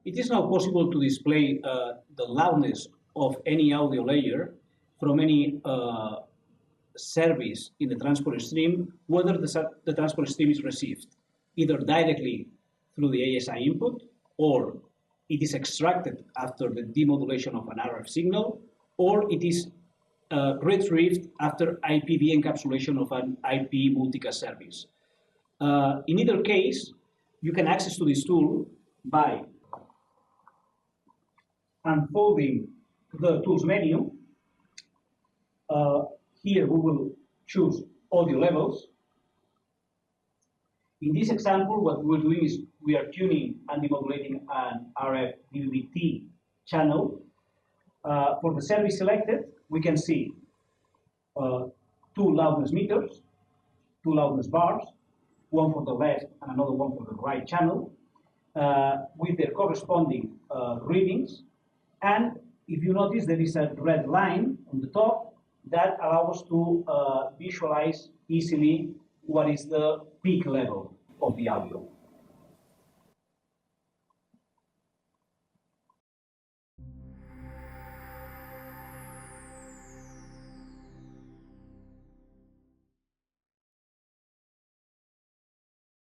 It is now possible to display the loudness of any audio layer from any service in the transport stream, whether the transport stream is received either directly through the ASI input, or it is extracted after the demodulation of an RF signal, or it is retrieved after IPV encapsulation of an IP multicast service. In either case, you can access to this tool by unfolding the tools menu. Here we will choose audio levels. In this example, what we're doing is we are tuning and demodulating an RF DVB-T channel. For the service selected, we can see two loudness meters, two loudness bars, one for the left and another one for the right channel, with their corresponding readings. And if you notice, there is a red line on the top that allows us to visualize easily what is the peak level of the audio.